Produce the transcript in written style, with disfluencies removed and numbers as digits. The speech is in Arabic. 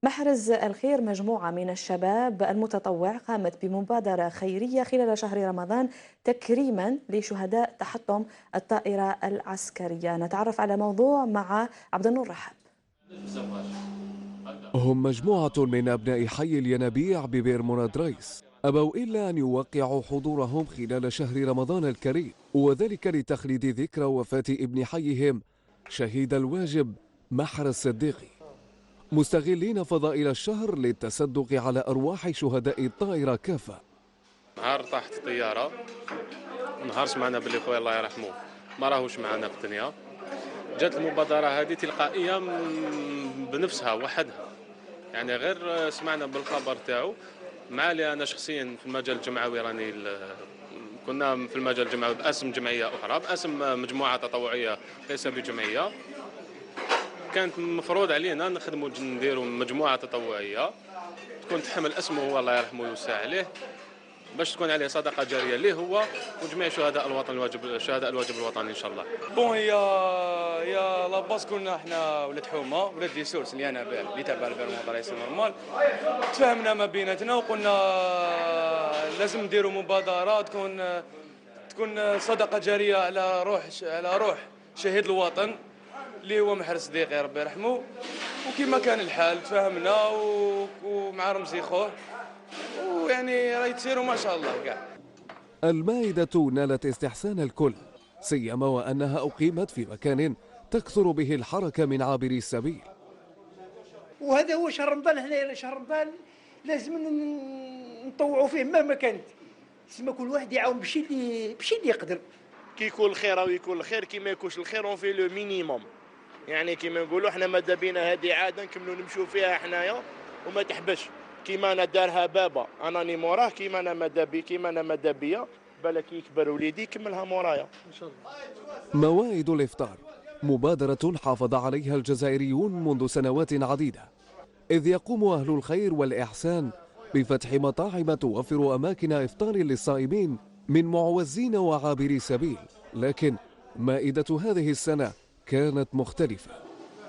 محرز الخير مجموعة من الشباب المتطوع قامت بمبادرة خيرية خلال شهر رمضان تكريما لشهداء تحطم الطائرة العسكرية. نتعرف على موضوع مع عبد النور رحب. هم مجموعة من أبناء حي الينابيع ببئر مناد ريس أبوا إلا أن يوقعوا حضورهم خلال شهر رمضان الكريم، وذلك لتخليد ذكرى وفاة ابن حيهم شهيد الواجب محرز صديقي، مستغلين فضائل الشهر للتصدق على أرواح شهداء الطائرة كافة. نهار طاحت الطيارة، نهار سمعنا باللي خويا الله يرحمه ما راهوش معنا في الدنيا، جات المبادرة هذه تلقائية بنفسها وحدها، يعني غير سمعنا بالخبر تاعو. مع لي أنا شخصيا في المجال الجمعوي راني كنا في المجال الجمعوي باسم جمعية أخرى، باسم مجموعة تطوعية ليس بجمعية. كانت مفروض علينا نخدموا نديروا مجموعة تطوعية تكون تحمل اسمه هو الله يرحمه ويوسع عليه، باش تكون عليه صدقه جاريه ليه هو وجميع شهداء الوطن شهداء الواجب الوطني ان شاء الله. بون يا لاباس كنا احنا ولاد حومه ولاد لي سورس اللي انا اللي تابع البير مدرسي نورمال، تفاهمنا ما بيناتنا وقلنا لازم نديروا مبادره تكون صدقه جاريه على روح شهيد الوطن اللي هو محرز صديقي ربي يرحمه. وكما كان الحال تفاهمنا ومع رمزي خوه، ويعني راهي تسيروا ما شاء الله كاع. المائدة نالت استحسان الكل، سيما وأنها أقيمت في مكان تكثر به الحركة من عابري السبيل. وهذا هو شهر رمضان. هنا شهر رمضان لازم نطوعوا فيه مهما كانت، تسمى كل واحد يعاون بشي اللي يقدر. كي يكون الخير او يكون الخير، كي ما يكونش الخير اون في لو مينيموم، يعني كيما نقولوا احنا ماذا بينا هذه عاده نكملوا نمشوا فيها حنايا وما تحبش. كيما انا دارها بابا انني موراه، كيما انا ماذا بيا بالك يكبر وليدي يكملها مورايا ان شاء الله. موائد الإفطار مبادرة حافظ عليها الجزائريون منذ سنوات عديدة، إذ يقوم أهل الخير والإحسان بفتح مطاعم توفر أماكن إفطار للصائمين من معوزين وعابري سبيل، لكن مائدة هذه السنة كانت مختلفة.